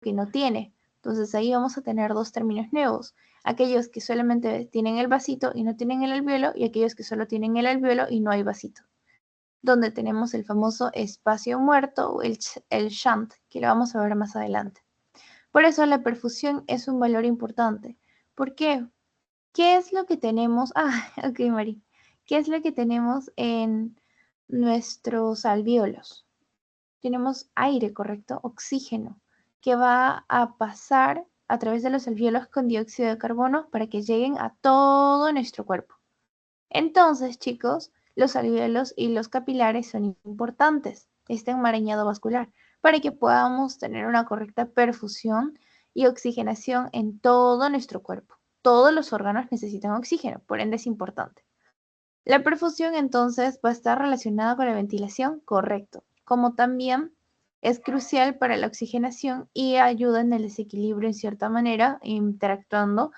que no tiene. Entonces ahí vamos a tener dos términos nuevos. Aquellos que solamente tienen el vasito y no tienen el alvéolo, y aquellos que solo tienen el alvéolo y no hay vasito. Donde tenemos el famoso espacio muerto o el shunt, que lo vamos a ver más adelante. Por eso la perfusión es un valor importante. ¿Por qué? ¿Qué es lo que tenemos? Ok, Mari. ¿Qué es lo que tenemos en nuestros alvéolos? Tenemos aire, ¿correcto? Oxígeno, que va a pasar a través de los alvéolos con dióxido de carbono para que lleguen a todo nuestro cuerpo. Entonces, chicos, los alvéolos y los capilares son importantes, este enmarañado vascular, para que podamos tener una correcta perfusión y oxigenación en todo nuestro cuerpo. Todos los órganos necesitan oxígeno, por ende es importante. La perfusión entonces va a estar relacionada con la ventilación, correcto, como también es crucial para la oxigenación y ayuda en el desequilibrio en cierta manera, interactuando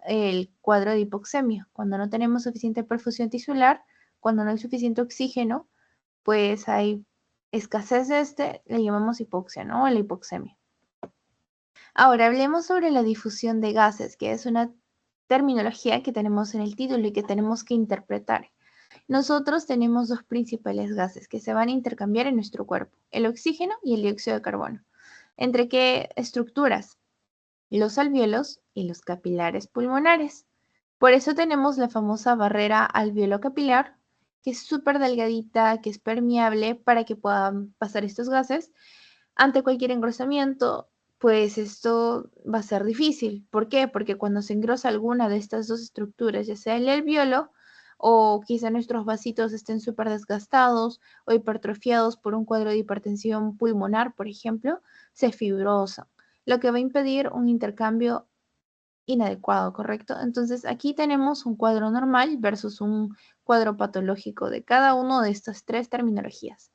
el cuadro de hipoxemia. Cuando no tenemos suficiente perfusión tisular, cuando no hay suficiente oxígeno, pues hay escasez de le llamamos hipoxia, ¿no? La hipoxemia. Ahora hablemos sobre la difusión de gases, que es una terminología que tenemos en el título y que tenemos que interpretar. Nosotros tenemos dos principales gases que se van a intercambiar en nuestro cuerpo, el oxígeno y el dióxido de carbono. ¿Entre qué estructuras? Los alvéolos y los capilares pulmonares. Por eso tenemos la famosa barrera alveolo-capilar, que es súper delgadita, que es permeable para que puedan pasar estos gases. Ante cualquier engrosamiento, pues esto va a ser difícil. ¿Por qué? Porque cuando se engrosa alguna de estas dos estructuras, ya sea el alvéolo o quizá nuestros vasitos estén súper desgastados o hipertrofiados por un cuadro de hipertensión pulmonar, por ejemplo, se fibrosan, lo que va a impedir un intercambio inadecuado, ¿correcto? Entonces aquí tenemos un cuadro normal versus un cuadro patológico de cada uno de estas tres terminologías.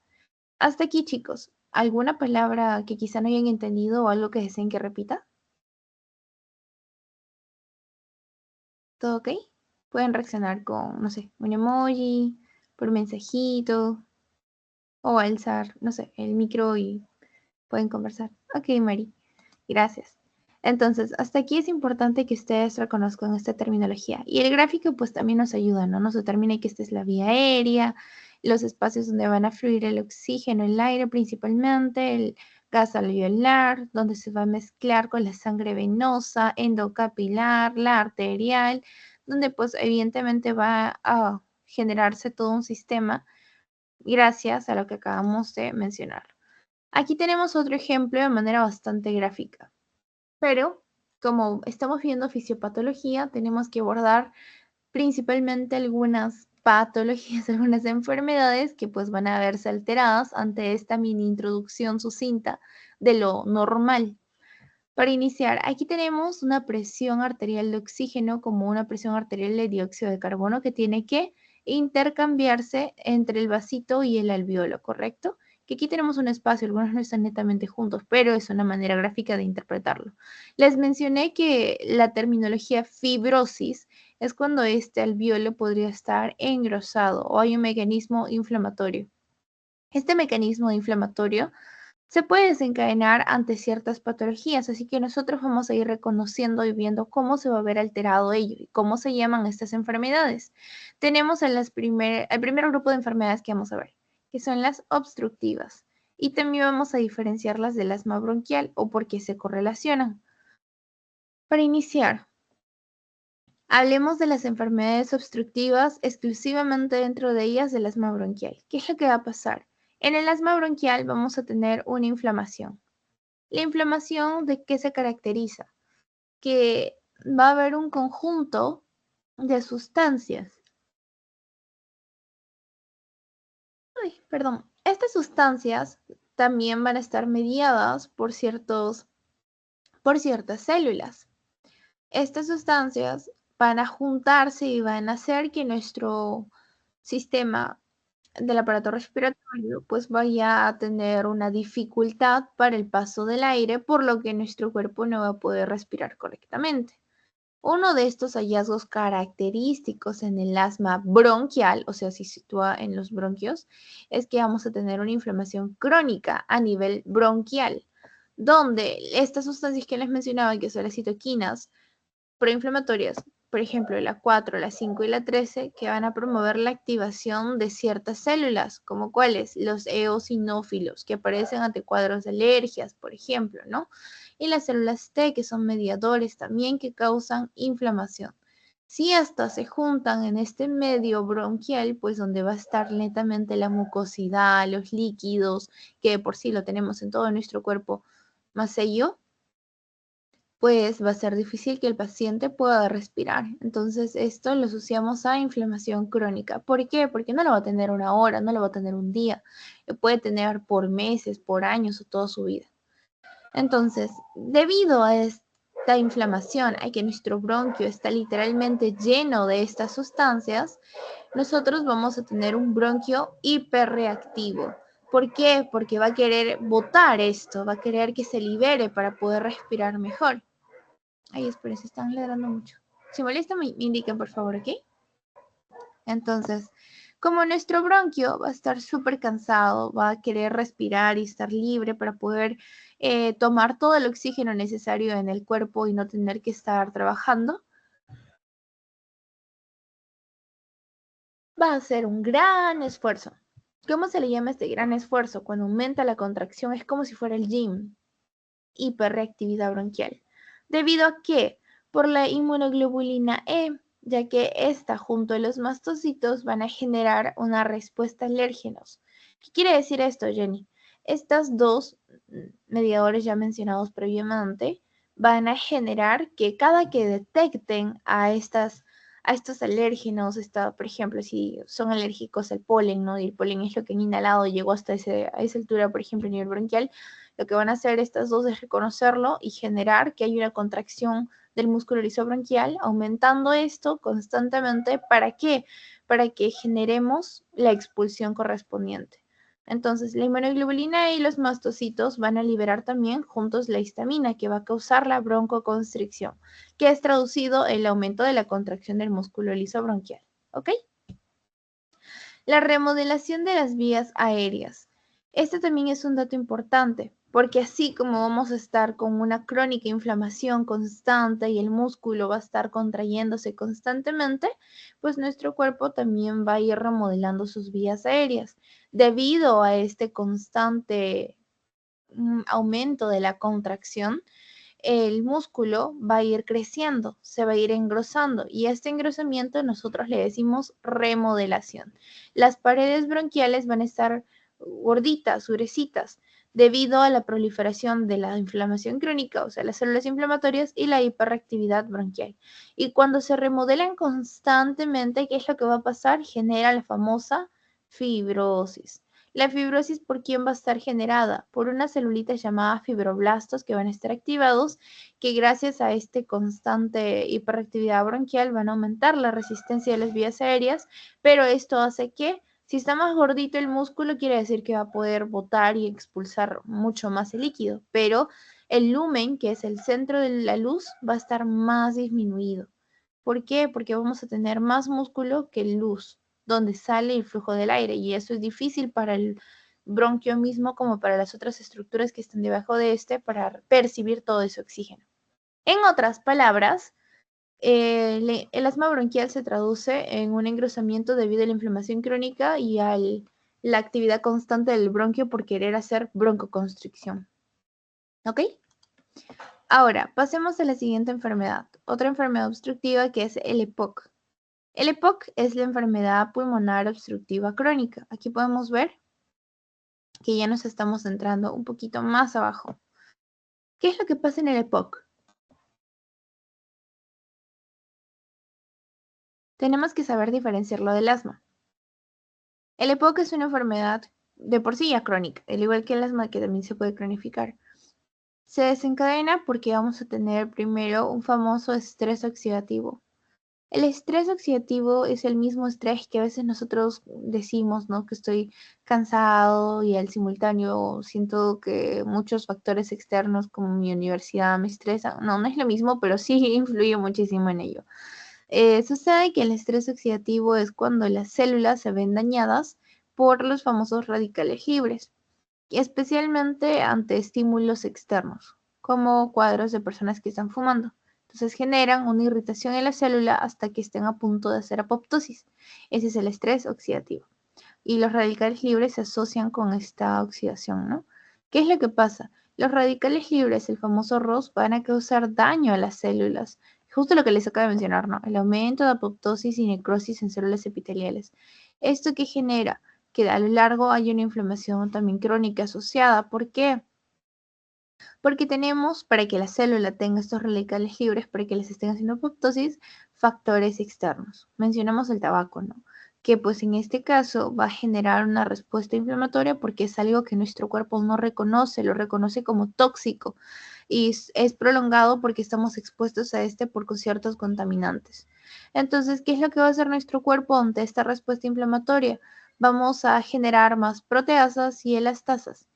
Hasta aquí, chicos. ¿Alguna palabra que quizá no hayan entendido o algo que deseen que repita? ¿Todo ok? Pueden reaccionar con, no sé, un emoji, por un mensajito, o alzar, no sé, el micro y pueden conversar. Ok, Mari, gracias. Entonces, hasta aquí es importante que ustedes reconozcan esta terminología. Y el gráfico pues también nos ayuda, ¿no? Nos determina que esta es la vía aérea, los espacios donde van a fluir el oxígeno, el aire principalmente, el gas alveolar, donde se va a mezclar con la sangre venosa, endocapilar, la arterial, donde pues evidentemente va a generarse todo un sistema gracias a lo que acabamos de mencionar. Aquí tenemos otro ejemplo de manera bastante gráfica, pero como estamos viendo fisiopatología, tenemos que abordar principalmente algunas patologías, algunas enfermedades que pues van a verse alteradas ante esta mini introducción sucinta de lo normal. Para iniciar, aquí tenemos una presión arterial de oxígeno como una presión arterial de dióxido de carbono que tiene que intercambiarse entre el vasito y el alvéolo, ¿correcto? Que aquí tenemos un espacio, algunos no están netamente juntos, pero es una manera gráfica de interpretarlo. Les mencioné que la terminología fibrosis es cuando este alvéolo podría estar engrosado o hay un mecanismo inflamatorio. Este mecanismo inflamatorio se puede desencadenar ante ciertas patologías, así que nosotros vamos a ir reconociendo y viendo cómo se va a ver alterado ello y cómo se llaman estas enfermedades. Tenemos el primer grupo de enfermedades que vamos a ver, que son las obstructivas, y también vamos a diferenciarlas del asma bronquial o por qué se correlacionan. Para iniciar, hablemos de las enfermedades obstructivas exclusivamente dentro de ellas del asma bronquial. ¿Qué es lo que va a pasar? En el asma bronquial vamos a tener una inflamación. La inflamación, ¿de qué se caracteriza? Que va a haber un conjunto de sustancias. Perdón. Estas sustancias también van a estar mediadas por ciertas células. Estas sustancias van a juntarse y van a hacer que nuestro sistema del aparato respiratorio pues vaya a tener una dificultad para el paso del aire, por lo que nuestro cuerpo no va a poder respirar correctamente. Uno de estos hallazgos característicos en el asma bronquial, o sea, se sitúa en los bronquios, es que vamos a tener una inflamación crónica a nivel bronquial, donde estas sustancias que les mencionaba, que son las citoquinas proinflamatorias, por ejemplo, la 4, la 5 y la 13, que van a promover la activación de ciertas células, como cuáles, los eosinófilos, que aparecen ante cuadros de alergias, por ejemplo, ¿no? Y las células T, que son mediadores también que causan inflamación. Si estas se juntan en este medio bronquial, pues donde va a estar netamente la mucosidad, los líquidos, que de por sí lo tenemos en todo nuestro cuerpo, más ello, pues va a ser difícil que el paciente pueda respirar. Entonces, esto lo asociamos a inflamación crónica. ¿Por qué? Porque no lo va a tener una hora, no lo va a tener un día. Lo puede tener por meses, por años o toda su vida. Entonces, debido a esta inflamación, a que nuestro bronquio está literalmente lleno de estas sustancias, nosotros vamos a tener un bronquio hiperreactivo. ¿Por qué? Porque va a querer botar esto, va a querer que se libere para poder respirar mejor. Ay, esperen, se están ladrando mucho. Si molesta, me indiquen, por favor, ¿ok? Entonces, como nuestro bronquio va a estar súper cansado, va a querer respirar y estar libre para poder tomar todo el oxígeno necesario en el cuerpo y no tener que estar trabajando, va a hacer un gran esfuerzo. ¿Cómo se le llama este gran esfuerzo? Cuando aumenta la contracción, es como si fuera el gym. Hiperreactividad bronquial. ¿Debido a qué? Por la inmunoglobulina E, ya que esta junto a los mastocitos van a generar una respuesta a alérgenos. ¿Qué quiere decir esto, Jenny? Estas dos mediadores ya mencionados previamente van a generar que cada que detecten a estos alérgenos, por ejemplo, si son alérgicos al polen, ¿no? Y el polen es lo que han inhalado y llegó hasta a esa altura, por ejemplo, a nivel bronquial, lo que van a hacer estas dos es reconocerlo y generar que hay una contracción del músculo lisobronquial, aumentando esto constantemente. ¿Para qué? Para que generemos la expulsión correspondiente. Entonces, la inmunoglobulina y los mastocitos van a liberar también juntos la histamina, que va a causar la broncoconstricción, que es traducido el aumento de la contracción del músculo lisobronquial. ¿Ok? La remodelación de las vías aéreas. Este también es un dato importante, porque así como vamos a estar con una crónica inflamación constante y el músculo va a estar contrayéndose constantemente, pues nuestro cuerpo también va a ir remodelando sus vías aéreas. Debido a este constante aumento de la contracción, el músculo va a ir creciendo, se va a ir engrosando y a este engrosamiento nosotros le decimos remodelación. Las paredes bronquiales van a estar gorditas, gruesitas, debido a la proliferación de la inflamación crónica, o sea, las células inflamatorias y la hiperactividad bronquial. Y cuando se remodelan constantemente, ¿qué es lo que va a pasar? Genera la famosa fibrosis. La fibrosis, ¿por quién va a estar generada? Por unas celulitas llamadas fibroblastos que van a estar activados, que gracias a este constante hiperactividad bronquial van a aumentar la resistencia de las vías aéreas, pero esto hace que, si está más gordito el músculo, quiere decir que va a poder botar y expulsar mucho más el líquido, pero el lumen, que es el centro de la luz, va a estar más disminuido. ¿Por qué? Porque vamos a tener más músculo que luz, donde sale el flujo del aire, y eso es difícil para el bronquio mismo como para las otras estructuras que están debajo de este para percibir todo ese oxígeno. En otras palabras, el asma bronquial se traduce en un engrosamiento debido a la inflamación crónica y a la actividad constante del bronquio por querer hacer broncoconstricción. ¿Ok? Ahora, pasemos a la siguiente enfermedad, otra enfermedad obstructiva que es el EPOC. El EPOC es la enfermedad pulmonar obstructiva crónica. Aquí podemos ver que ya nos estamos centrando un poquito más abajo. ¿Qué es lo que pasa en el EPOC? Tenemos que saber diferenciarlo del asma. El EPOC es una enfermedad de por sí ya crónica, al igual que el asma, que también se puede cronificar. Se desencadena porque vamos a tener primero un famoso estrés oxidativo. El estrés oxidativo es el mismo estrés que a veces nosotros decimos, ¿no? Que estoy cansado y al simultáneo siento que muchos factores externos como mi universidad me estresan. No, no es lo mismo, pero sí influye muchísimo en ello. Sucede que el estrés oxidativo es cuando las células se ven dañadas por los famosos radicales libres. y especialmente ante estímulos externos, como cuadros de personas que están fumando. Entonces generan una irritación en la célula hasta que estén a punto de hacer apoptosis. Ese es el estrés oxidativo. Y los radicales libres se asocian con esta oxidación, ¿no? ¿Qué es lo que pasa? Los radicales libres, el famoso ROS, van a causar daño a las células. Justo lo que les acabo de mencionar, ¿no? El aumento de apoptosis y necrosis en células epiteliales. ¿Esto qué genera? Que a lo largo hay una inflamación también crónica asociada. ¿Por qué? Porque tenemos, para que la célula tenga estos radicales libres, para que les estén haciendo apoptosis, factores externos. Mencionamos el tabaco, ¿no? Que pues en este caso va a generar una respuesta inflamatoria porque es algo que nuestro cuerpo no reconoce, lo reconoce como tóxico y es prolongado porque estamos expuestos a este por ciertos contaminantes. Entonces, ¿qué es lo que va a hacer nuestro cuerpo ante esta respuesta inflamatoria? Vamos a generar más proteasas y elastasas.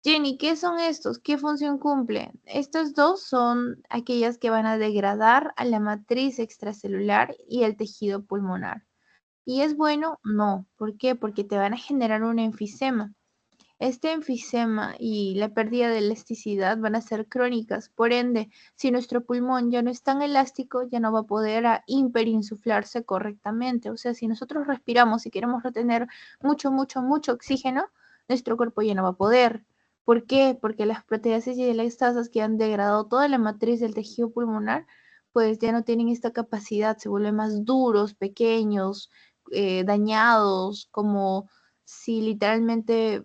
Jenny, ¿qué son estos? ¿Qué función cumplen? Estos dos son aquellas que van a degradar a la matriz extracelular y el tejido pulmonar. ¿Y es bueno? No. ¿Por qué? Porque te van a generar un enfisema. Este enfisema y la pérdida de elasticidad van a ser crónicas. Por ende, si nuestro pulmón ya no es tan elástico, ya no va a poder hiperinsuflarse correctamente. O sea, si nosotros respiramos y queremos retener mucho oxígeno, nuestro cuerpo ya no va a poder. ¿Por qué? Porque las proteasas y elastasas que han degradado toda la matriz del tejido pulmonar, pues ya no tienen esta capacidad, se vuelven más duros, pequeños, dañados, como si literalmente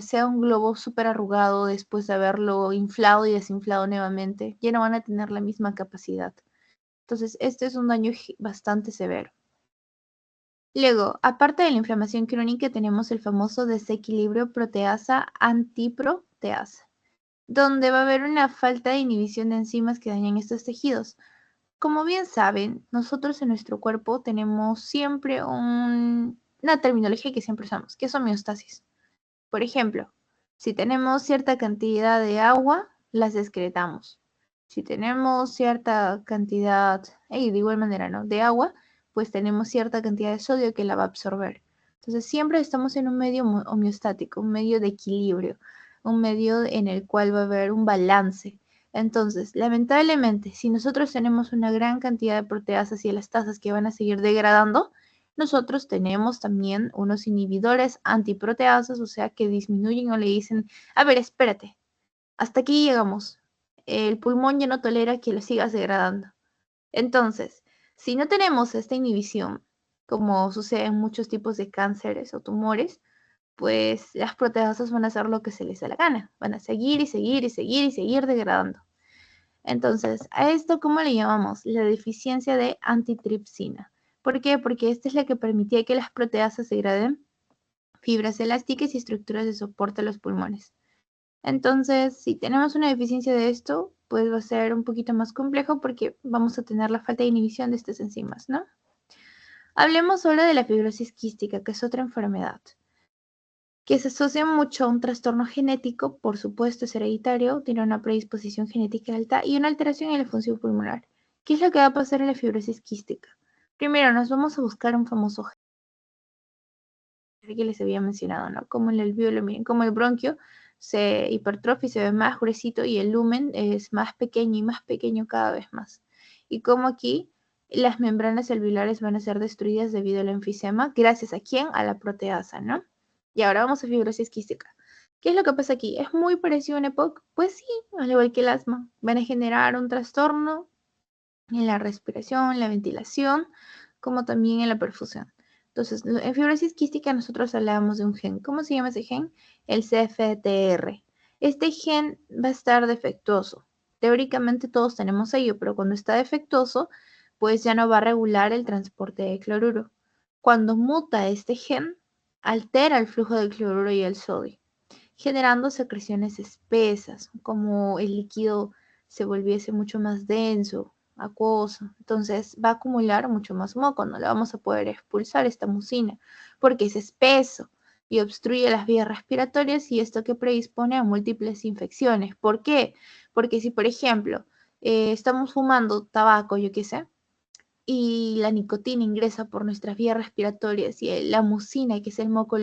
sea un globo súper arrugado después de haberlo inflado y desinflado nuevamente, ya no van a tener la misma capacidad. Entonces, este es un daño bastante severo. Luego, aparte de la inflamación crónica, tenemos el famoso desequilibrio proteasa-antiproteasa, donde va a haber una falta de inhibición de enzimas que dañan estos tejidos. Como bien saben, nosotros en nuestro cuerpo tenemos siempre una terminología que siempre usamos, que es homeostasis. Por ejemplo, si tenemos cierta cantidad de agua, las excretamos. Si tenemos cierta cantidad, y de igual manera, ¿no? De agua, pues tenemos cierta cantidad de sodio que la va a absorber. Entonces siempre estamos en un medio homeostático, un medio de equilibrio, un medio en el cual va a haber un balance. Entonces, lamentablemente, si nosotros tenemos una gran cantidad de proteasas y elastasas que van a seguir degradando, nosotros tenemos también unos inhibidores antiproteasas, o sea, que disminuyen o le dicen, a ver, espérate, hasta aquí llegamos. El pulmón ya no tolera que lo sigas degradando. Entonces, si no tenemos esta inhibición, como sucede en muchos tipos de cánceres o tumores, pues las proteasas van a hacer lo que se les da la gana. Van a seguir y seguir y seguir y seguir degradando. Entonces, a esto, ¿cómo le llamamos? La deficiencia de antitripsina. ¿Por qué? Porque esta es la que permitía que las proteasas degraden fibras elásticas y estructuras de soporte a los pulmones. Entonces, si tenemos una deficiencia de esto, pues va a ser un poquito más complejo porque vamos a tener la falta de inhibición de estas enzimas, ¿no? Hablemos ahora de la fibrosis quística, que es otra enfermedad que se asocia mucho a un trastorno genético, por supuesto es hereditario, tiene una predisposición genética alta y una alteración en la función pulmonar. ¿Qué es lo que va a pasar en la fibrosis quística? Primero, nos vamos a buscar un famoso gen que les había mencionado, ¿no? Como el alveolo, miren, como el bronquio se hipertrofia y se ve más gruesito y el lumen es más pequeño y más pequeño cada vez más. Y como aquí las membranas alveolares van a ser destruidas debido al enfisema, gracias a quién? A la proteasa, ¿no? Y ahora vamos a fibrosis quística. ¿Qué es lo que pasa aquí? ¿Es muy parecido a una EPOC? Pues sí, al igual que el asma. Van a generar un trastorno en la respiración, la ventilación, como también en la perfusión. Entonces, en fibrosis quística nosotros hablábamos de un gen. ¿Cómo se llama ese gen? El CFTR. Este gen va a estar defectuoso. Teóricamente todos tenemos ello, pero cuando está defectuoso, pues ya no va a regular el transporte de cloruro. Cuando muta este gen, altera el flujo de cloruro y el sodio, generando secreciones espesas, como el líquido se volviese mucho más denso, acuoso. Entonces va a acumular mucho más moco, no le vamos a poder expulsar esta mucina porque es espeso y obstruye las vías respiratorias y esto que predispone a múltiples infecciones. ¿Por qué? Porque si, por ejemplo, estamos fumando tabaco, yo qué sé, y la nicotina ingresa por nuestras vías respiratorias y la mucina, que es el moco,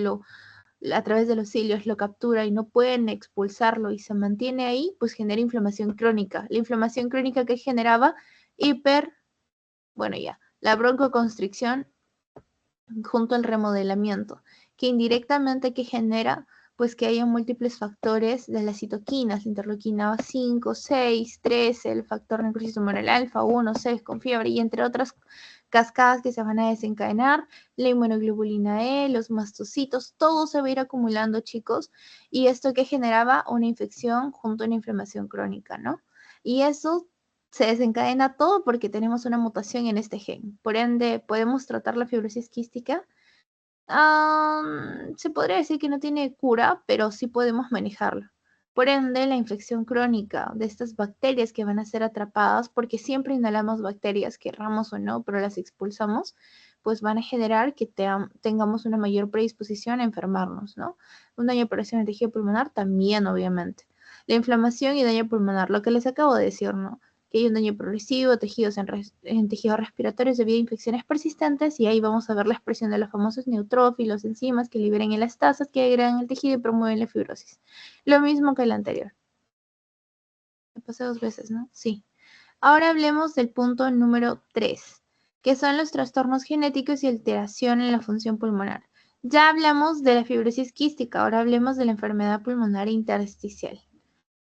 a través de los cilios lo captura y no pueden expulsarlo y se mantiene ahí, pues genera inflamación crónica. La inflamación crónica que generaba la broncoconstricción junto al remodelamiento, que indirectamente que genera pues que haya múltiples factores de las citoquinas, interleuquina 5, 6, 13, el factor necrosis tumoral alfa 1, 6 con fiebre y entre otras cascadas que se van a desencadenar, la inmunoglobulina E, los mastocitos, todo se va a ir acumulando, chicos, y esto que generaba una infección junto a una inflamación crónica, ¿no? Y eso se desencadena todo porque tenemos una mutación en este gen. Por ende, podemos tratar la fibrosis quística. Se podría decir que no tiene cura, pero sí podemos manejarla. Por ende, la infección crónica de estas bacterias que van a ser atrapadas, porque siempre inhalamos bacterias, querramos o no, pero las expulsamos, pues van a generar que tengamos una mayor predisposición a enfermarnos, ¿no? Un daño de operación en tejido pulmonar también, obviamente. La inflamación y daño pulmonar, lo que les acabo de decir, ¿no? Que hay un daño progresivo, tejidos en tejidos respiratorios debido a infecciones persistentes, y ahí vamos a ver la expresión de los famosos neutrófilos, enzimas que liberan elastasas que agregan el tejido y promueven la fibrosis. Lo mismo que el anterior. Me pasé 2 veces, ¿no? Sí. Ahora hablemos del punto número 3, que son los trastornos genéticos y alteración en la función pulmonar. Ya hablamos de la fibrosis quística, ahora hablemos de la enfermedad pulmonar intersticial.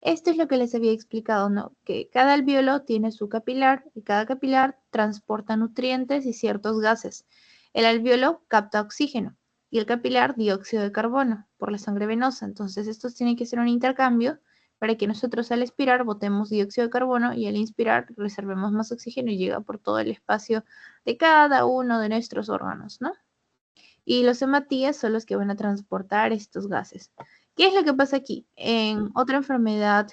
Esto es lo que les había explicado, ¿no? Que cada alvéolo tiene su capilar y cada capilar transporta nutrientes y ciertos gases. El alvéolo capta oxígeno y el capilar dióxido de carbono por la sangre venosa. Entonces, estos tienen que ser un intercambio para que nosotros al expirar botemos dióxido de carbono y al inspirar reservemos más oxígeno y llega por todo el espacio de cada uno de nuestros órganos, ¿no? Y los hematíes son los que van a transportar estos gases. ¿Qué es lo que pasa aquí? En otra enfermedad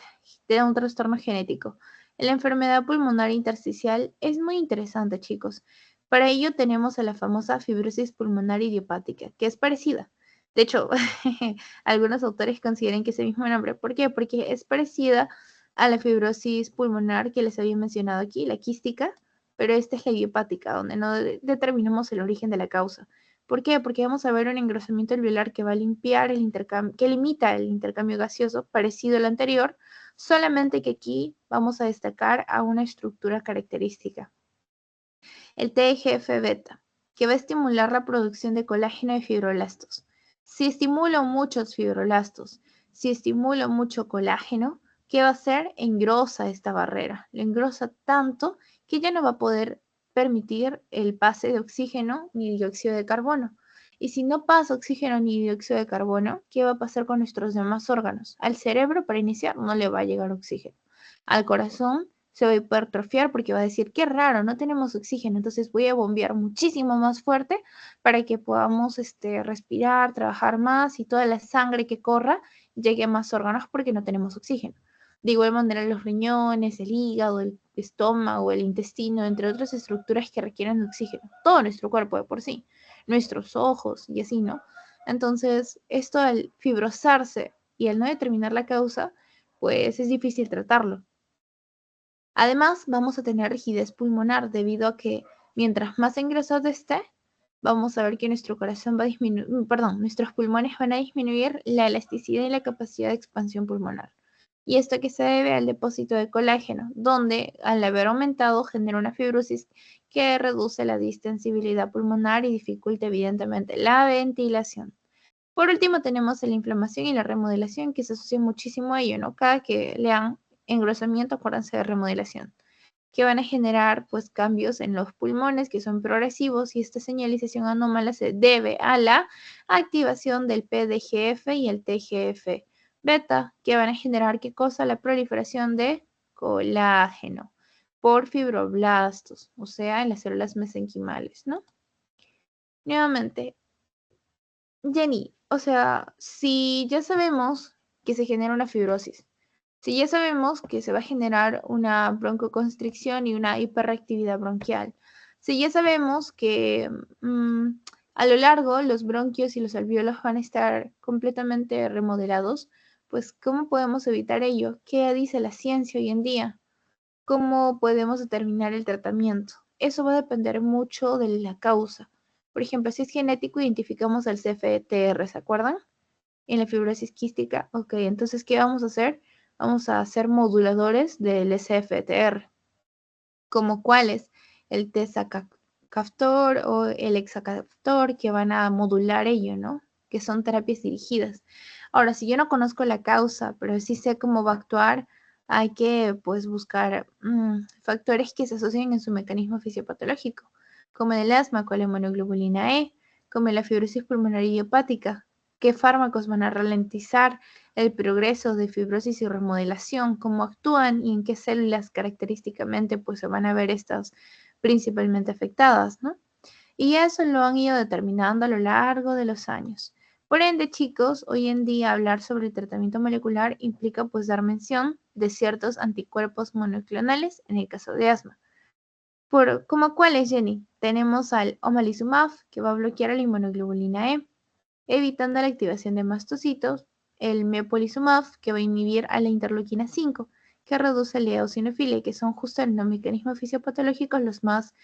de un trastorno genético, en la enfermedad pulmonar intersticial es muy interesante, chicos. Para ello tenemos a la famosa fibrosis pulmonar idiopática, que es parecida. De hecho, algunos autores consideran que es el mismo nombre. ¿Por qué? Porque es parecida a la fibrosis pulmonar que les había mencionado aquí, la quística, pero esta es la idiopática, donde no determinamos el origen de la causa. ¿Por qué? Porque vamos a ver un engrosamiento alveolar que va a limpiar el intercambio, que limita el intercambio gaseoso, parecido al anterior, solamente que aquí vamos a destacar a una estructura característica, el TGF-beta, que va a estimular la producción de colágeno y fibroblastos. Si estimulo muchos fibroblastos, si estimulo mucho colágeno, ¿qué va a hacer? Engrosa esta barrera, lo engrosa tanto que ya no va a poder permitir el pase de oxígeno ni dióxido de carbono. Y si no pasa oxígeno ni dióxido de carbono, ¿qué va a pasar con nuestros demás órganos? Al cerebro, para iniciar, no le va a llegar oxígeno. Al corazón se va a hipertrofiar porque va a decir, qué raro, no tenemos oxígeno, entonces voy a bombear muchísimo más fuerte para que podamos respirar, trabajar más y toda la sangre que corra llegue a más órganos porque no tenemos oxígeno. De igual manera, los riñones, el hígado, el estómago, el intestino, entre otras estructuras que requieren oxígeno. Todo nuestro cuerpo de por sí, nuestros ojos y así, ¿no? Entonces, esto al fibrosarse y al no determinar la causa, pues es difícil tratarlo. Además, vamos a tener rigidez pulmonar debido a que mientras más engrosado esté, vamos a ver que nuestro corazón va a disminuir, nuestros pulmones van a disminuir la elasticidad y la capacidad de expansión pulmonar. Y esto que se debe al depósito de colágeno, donde al haber aumentado genera una fibrosis que reduce la distensibilidad pulmonar y dificulta evidentemente la ventilación. Por último, tenemos la inflamación y la remodelación, que se asocia muchísimo a ello, ¿no? Cada que lean engrosamiento, acuérdense de remodelación, que van a generar pues cambios en los pulmones que son progresivos, y esta señalización anómala se debe a la activación del PDGF y el TGF beta, que van a generar ¿qué cosa? La proliferación de colágeno por fibroblastos, o sea, en las células mesenquimales, ¿no? Nuevamente, Jenny, o sea, si ya sabemos que se genera una fibrosis, si ya sabemos que se va a generar una broncoconstricción y una hiperreactividad bronquial, si ya sabemos que a lo largo los bronquios y los alvéolos van a estar completamente remodelados, pues ¿cómo podemos evitar ello? ¿Qué dice la ciencia hoy en día? ¿Cómo podemos determinar el tratamiento? Eso va a depender mucho de la causa. Por ejemplo, si es genético, identificamos el CFTR, ¿se acuerdan? En la fibrosis quística, ok, entonces, ¿qué vamos a hacer? Vamos a hacer moduladores del SFTR, como cuáles, el tezacaftor o el hexacaftor, que van a modular ello, ¿no? Que son terapias dirigidas. Ahora, si yo no conozco la causa, pero sí sé cómo va a actuar, hay que pues buscar factores que se asocien en su mecanismo fisiopatológico, como el asma con la hemoglobina E, como la fibrosis pulmonar idiopática. ¿Qué fármacos van a ralentizar el progreso de fibrosis y remodelación? ¿Cómo actúan y en qué células característicamente pues se van a ver estas principalmente afectadas, ¿no? Y eso lo han ido determinando a lo largo de los años. Por ende, chicos, hoy en día hablar sobre el tratamiento molecular implica pues dar mención de ciertos anticuerpos monoclonales en el caso de asma. ¿Como cuáles, Jenny? Tenemos al omalizumab, que va a bloquear la inmunoglobulina E, evitando la activación de mastocitos, el mepolizumab, que va a inhibir a la interleuquina 5, que reduce la eosinofilia, que son justo en los mecanismos fisiopatológicos los más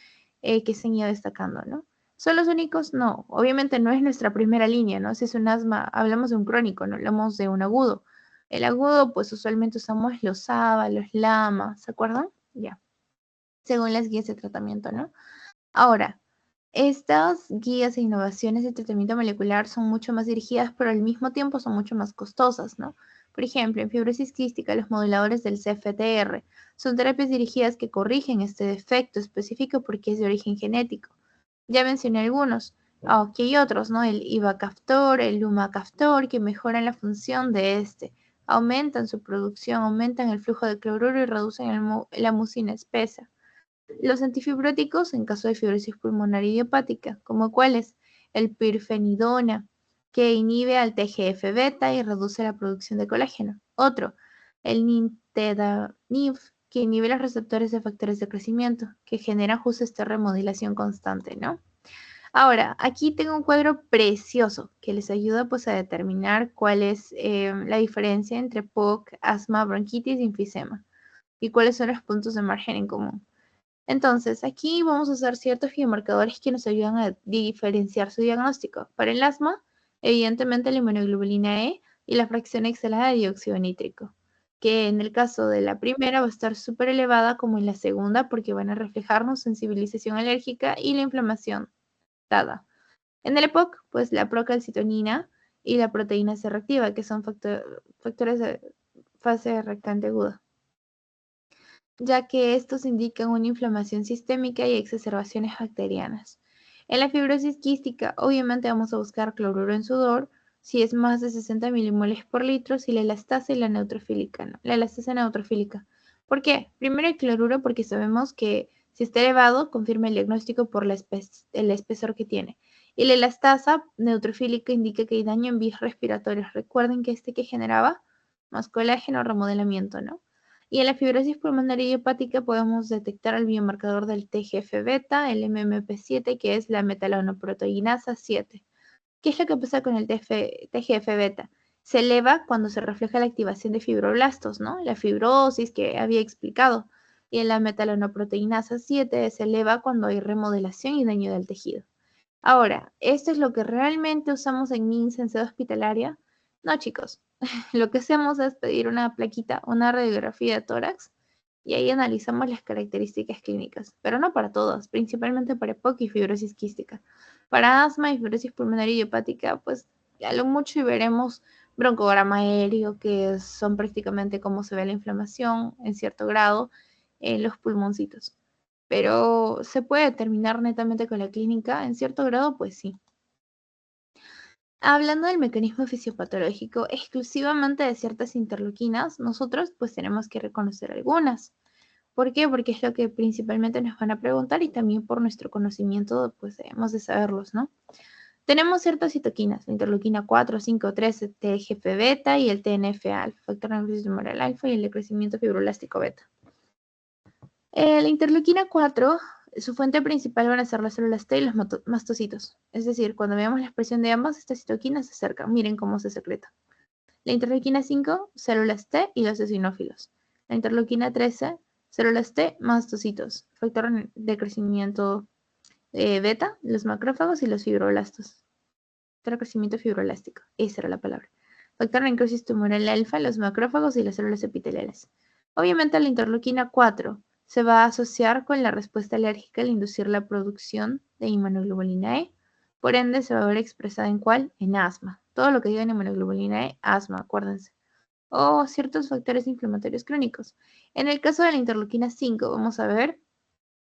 que se han ido destacando, ¿no? ¿Son los únicos? No, obviamente no es nuestra primera línea, ¿no? Si es un asma, hablamos de un crónico, no hablamos de un agudo. El agudo, pues usualmente usamos los SABA, los LAMA, ¿se acuerdan? Ya, según las guías de tratamiento, ¿no? Ahora, estas guías e innovaciones de tratamiento molecular son mucho más dirigidas, pero al mismo tiempo son mucho más costosas, ¿no? Por ejemplo, en fibrosis quística, los moduladores del CFTR son terapias dirigidas que corrigen este defecto específico porque es de origen genético. Ya mencioné algunos, aunque hay otros, ¿no? El ivacaftor, el lumacaftor, que mejoran la función de este, aumentan su producción, aumentan el flujo de cloruro y reducen la mucina espesa. Los antifibróticos en caso de fibrosis pulmonar idiopática, como cuáles, el pirfenidona, que inhibe al TGF-beta y reduce la producción de colágeno. Otro, el nintedanib, que inhibe los receptores de factores de crecimiento, que genera justo esta remodelación constante, ¿no? Ahora, aquí tengo un cuadro precioso que les ayuda pues a determinar cuál es la diferencia entre POC, asma, bronquitis y enfisema y cuáles son los puntos de margen en común. Entonces, aquí vamos a usar ciertos biomarcadores que nos ayudan a diferenciar su diagnóstico. Para el asma, evidentemente la inmunoglobulina E y la fracción exhalada de dióxido nítrico, que en el caso de la primera va a estar súper elevada como en la segunda porque van a reflejarnos sensibilización alérgica y la inflamación dada. En el EPOC, pues la procalcitonina y la proteína C reactiva, que son factores de fase reactante aguda, ya que estos indican una inflamación sistémica y exacerbaciones bacterianas. En la fibrosis quística, obviamente vamos a buscar cloruro en sudor, si es más de 60 milimoles por litro, si la elastasa y la neutrofílica, ¿no? La elastasa neutrofílica. ¿Por qué? Primero el cloruro porque sabemos que si está elevado, confirma el diagnóstico por el espesor que tiene. Y la elastasa neutrofílica indica que hay daño en vías respiratorias. Recuerden que que generaba más colágeno, remodelamiento, ¿no? Y en la fibrosis pulmonar idiopática podemos detectar el biomarcador del TGF-beta, el MMP7, que es la metalonoproteinasa 7. ¿Qué es lo que pasa con el TGF-beta? Se eleva cuando se refleja la activación de fibroblastos, ¿no? La fibrosis que había explicado. Y en la metalonoproteinasa 7 se eleva cuando hay remodelación y daño del tejido. Ahora, ¿esto es lo que realmente usamos en MINS en sede hospitalaria? No, chicos. Lo que hacemos es pedir una plaquita, una radiografía de tórax y ahí analizamos las características clínicas, pero no para todas, principalmente para EPOC y fibrosis quística. Para asma y fibrosis pulmonar idiopática, pues a lo mucho y veremos broncograma aéreo, que son prácticamente cómo se ve la inflamación en cierto grado en los pulmoncitos. Pero ¿se puede determinar netamente con la clínica? En cierto grado, pues sí. Hablando del mecanismo fisiopatológico exclusivamente de ciertas interleuquinas, nosotros pues tenemos que reconocer algunas. ¿Por qué? Porque es lo que principalmente nos van a preguntar y también por nuestro conocimiento pues debemos de saberlos, ¿no? Tenemos ciertas citoquinas, la interleuquina 4, 5, 13, TGF-beta y el TNF-alfa, factor de necrosis tumoral alfa y el de crecimiento fibroblástico beta. La interleuquina 4, su fuente principal van a ser las células T y los mastocitos. Es decir, cuando veamos la expresión de ambas, estas citoquinas se acercan. Miren cómo se secreta. La interleuquina 5, células T y los eosinófilos. La interleuquina 13, células T, mastocitos. Factor de crecimiento beta, los macrófagos y los fibroblastos. Factor de crecimiento fibroelástico. Esa era la palabra. Factor de necrosis tumoral alfa, los macrófagos y las células epiteliales. Obviamente la interleuquina 4 se va a asociar con la respuesta alérgica al inducir la producción de inmunoglobulina E. Por ende, se va a ver expresada en ¿cuál? En asma. Todo lo que diga en inmunoglobulina E, asma, acuérdense. O ciertos factores inflamatorios crónicos. En el caso de la interleuquina 5, vamos a ver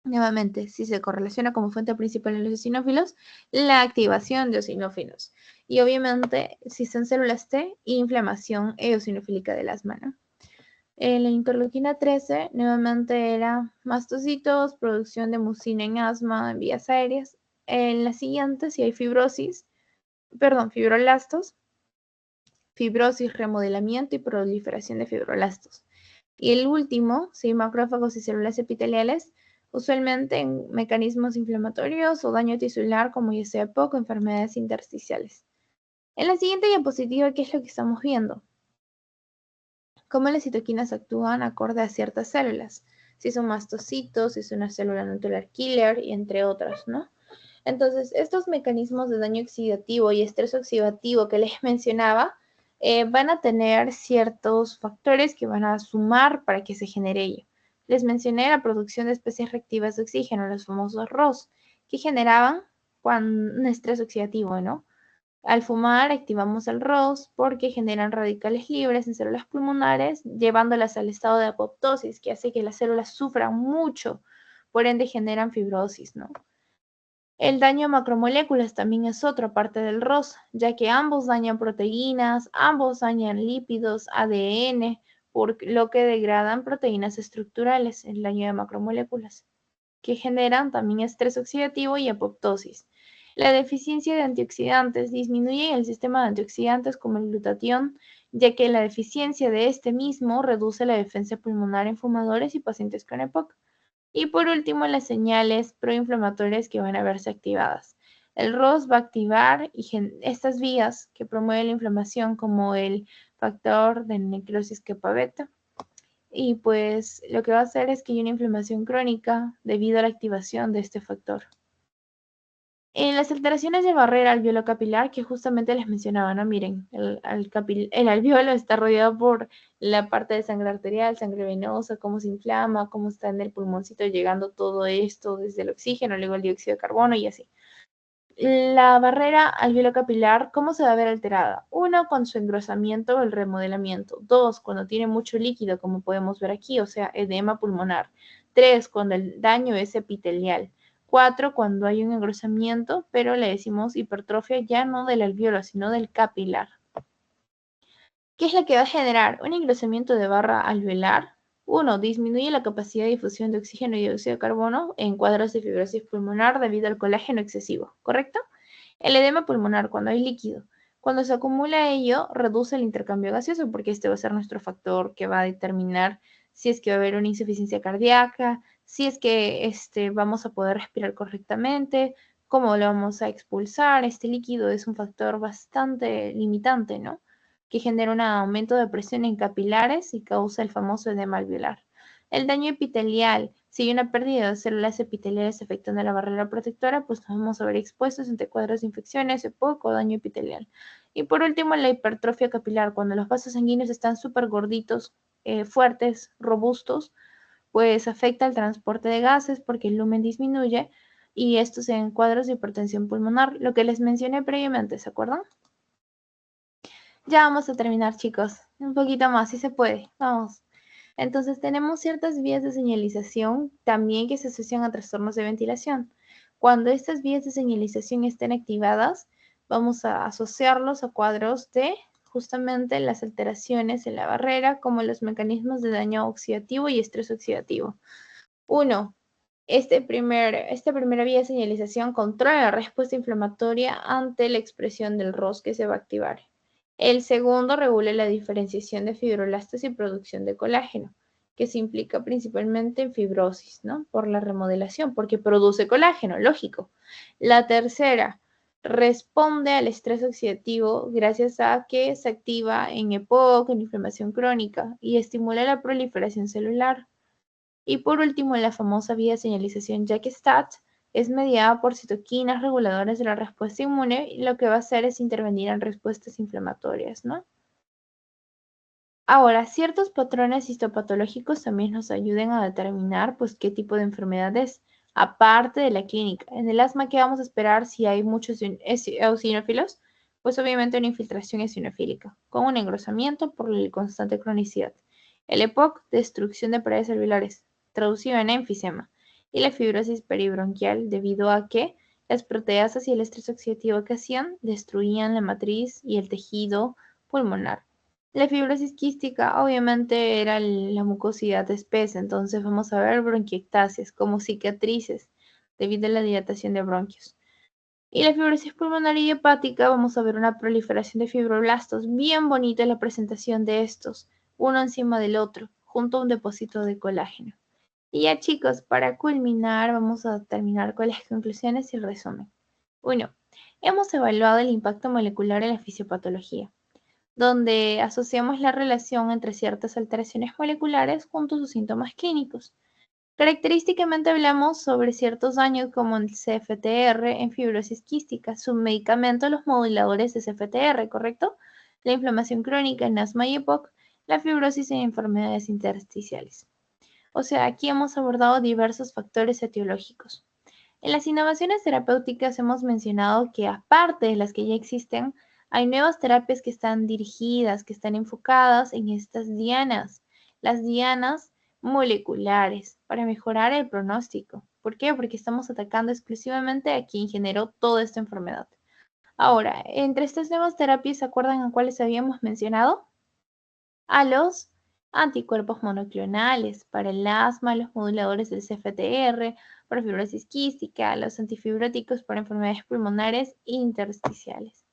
nuevamente, si se correlaciona como fuente principal en los eosinófilos, la activación de eosinófilos. Y obviamente, si son células T, inflamación eosinofílica del asma, ¿no? En la interleuquina 13, nuevamente era mastocitos, producción de mucina en asma, en vías aéreas. En la siguiente, si hay fibrolastos, fibrosis, remodelamiento y proliferación de fibrolastos. Y el último, si macrófagos y células epiteliales, usualmente en mecanismos inflamatorios o daño tisular como ya sea EPOC o enfermedades intersticiales. En la siguiente diapositiva, ¿qué es lo que estamos viendo? Cómo las citoquinas actúan acorde a ciertas células. Si son mastocitos, si es una célula nuclear killer y entre otras, ¿no? Entonces, estos mecanismos de daño oxidativo y estrés oxidativo que les mencionaba van a tener ciertos factores que van a sumar para que se genere ello. Les mencioné la producción de especies reactivas de oxígeno, los famosos ROS, que generaban un estrés oxidativo, ¿no? Al fumar activamos el ROS porque generan radicales libres en células pulmonares, llevándolas al estado de apoptosis, que hace que las células sufran mucho, por ende generan fibrosis, ¿no? El daño a macromoléculas también es otra parte del ROS, ya que ambos dañan proteínas, ambos dañan lípidos, ADN, por lo que degradan proteínas estructurales, el daño de macromoléculas, que generan también estrés oxidativo y apoptosis. La deficiencia de antioxidantes disminuye el sistema de antioxidantes como el glutatión, ya que la deficiencia de este mismo reduce la defensa pulmonar en fumadores y pacientes con EPOC. Y por último, las señales proinflamatorias que van a verse activadas. El ROS va a activar estas vías que promueven la inflamación como el factor de necrosis kappa beta. Y pues lo que va a hacer es que hay una inflamación crónica debido a la activación de este factor. En las alteraciones de barrera alveolo capilar que justamente les mencionaba, ¿no? Miren, el alveolo está rodeado por la parte de sangre arterial, sangre venosa, cómo se inflama, cómo está en el pulmoncito llegando todo esto desde el oxígeno, luego el dióxido de carbono y así. La barrera alveolo capilar, ¿cómo se va a ver alterada? Uno, con su engrosamiento o el remodelamiento. Dos, cuando tiene mucho líquido, como podemos ver aquí, o sea, edema pulmonar. Tres, cuando el daño es epitelial. 4, cuando hay un engrosamiento, pero le decimos hipertrofia ya no del alveolo, sino del capilar. ¿Qué es lo que va a generar? Un engrosamiento de barra alveolar. 1. Disminuye la capacidad de difusión de oxígeno y dióxido de carbono en cuadros de fibrosis pulmonar debido al colágeno excesivo, ¿correcto? El edema pulmonar, cuando hay líquido. Cuando se acumula ello, reduce el intercambio gaseoso, porque este va a ser nuestro factor que va a determinar si es que va a haber una insuficiencia cardíaca, si es que vamos a poder respirar correctamente, cómo lo vamos a expulsar. Este líquido es un factor bastante limitante, ¿no? Que genera un aumento de presión en capilares y causa el famoso edema alveolar. El daño epitelial, si hay una pérdida de células epiteliales afectando la barrera protectora, pues nos vamos a ver expuestos ante cuadros de infecciones, EPOC o daño epitelial. Y por último, la hipertrofia capilar, cuando los vasos sanguíneos están súper gorditos, fuertes, robustos, pues afecta el transporte de gases porque el lumen disminuye y estos en cuadros de hipertensión pulmonar, lo que les mencioné previamente, ¿se acuerdan? Ya vamos a terminar, chicos. Un poquito más, si se puede. Vamos. Entonces tenemos ciertas vías de señalización también que se asocian a trastornos de ventilación. Cuando estas vías de señalización estén activadas, vamos a asociarlos a cuadros de justamente las alteraciones en la barrera, como los mecanismos de daño oxidativo y estrés oxidativo. 1. Esta primera vía de señalización controla la respuesta inflamatoria ante la expresión del ROS que se va a activar. El segundo regula la diferenciación de fibrolastos y producción de colágeno, que se implica principalmente en fibrosis, ¿no? Por la remodelación, porque produce colágeno, lógico. La tercera responde al estrés oxidativo gracias a que se activa en EPOC, en inflamación crónica, y estimula la proliferación celular. Y por último, la famosa vía de señalización JAK-STAT es mediada por citoquinas reguladoras de la respuesta inmune y lo que va a hacer es intervenir en respuestas inflamatorias, ¿no? Ahora, ciertos patrones histopatológicos también nos ayudan a determinar pues qué tipo de enfermedad es, aparte de la clínica. En el asma, ¿qué vamos a esperar si hay muchos eosinófilos? Pues obviamente una infiltración eosinofílica, con un engrosamiento por la constante cronicidad. El EPOC, destrucción de paredes alveolares, traducido en enfisema. Y la fibrosis peribronquial, debido a que las proteasas y el estrés oxidativo que hacían destruían la matriz y el tejido pulmonar. La fibrosis quística obviamente era la mucosidad espesa, entonces vamos a ver bronquiectasias como cicatrices debido a la dilatación de bronquios. Y la fibrosis pulmonar y hepática vamos a ver una proliferación de fibroblastos, bien bonita la presentación de estos, uno encima del otro, junto a un depósito de colágeno. Y ya chicos, para culminar vamos a terminar con las conclusiones y el resumen. 1. Hemos evaluado el impacto molecular en la fisiopatología, donde asociamos la relación entre ciertas alteraciones moleculares junto a sus síntomas clínicos. Característicamente hablamos sobre ciertos daños como el CFTR en fibrosis quística, su medicamento, los moduladores de CFTR, ¿correcto? La inflamación crónica en asma y EPOC, la fibrosis en enfermedades intersticiales. O sea, aquí hemos abordado diversos factores etiológicos. En las innovaciones terapéuticas hemos mencionado que aparte de las que ya existen, hay nuevas terapias que están dirigidas, que están enfocadas en estas dianas, las dianas moleculares, para mejorar el pronóstico. ¿Por qué? Porque estamos atacando exclusivamente a quien generó toda esta enfermedad. Ahora, entre estas nuevas terapias, ¿se acuerdan a cuáles habíamos mencionado? A los anticuerpos monoclonales para el asma, los moduladores del CFTR, para fibrosis quística, los antifibróticos para enfermedades pulmonares intersticiales.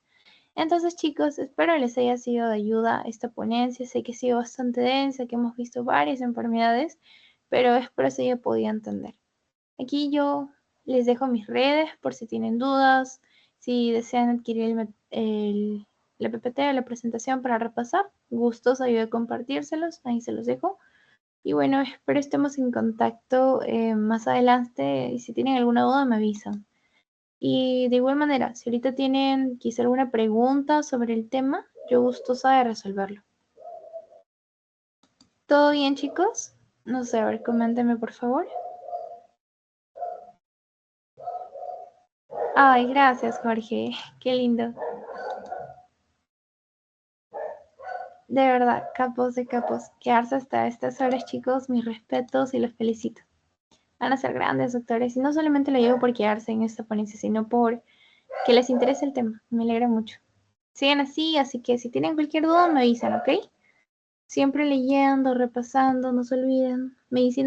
Entonces, chicos, espero les haya sido de ayuda esta ponencia. Sé que ha sido bastante densa, que hemos visto varias enfermedades, pero espero se haya podido entender. Aquí yo les dejo mis redes por si tienen dudas, si desean adquirir la PPT o la presentación para repasar. Gustosa yo de compartírselos, ahí se los dejo. Y bueno, espero estemos en contacto más adelante y si tienen alguna duda me avisan. Y de igual manera, si ahorita tienen quizá alguna pregunta sobre el tema, yo gustosa de resolverlo. ¿Todo bien, chicos? No sé, a ver, coméntenme por favor. Ay, gracias, Jorge. Qué lindo. De verdad, capos de capos. Quedarse hasta estas horas, chicos, mis respetos y los felicito. Van a ser grandes doctores. Y no solamente lo digo por quedarse en esta ponencia, sino por que les interese el tema. Me alegra mucho. Sigan así que si tienen cualquier duda me avisan, ¿ok? Siempre leyendo, repasando, no se olviden. Medicina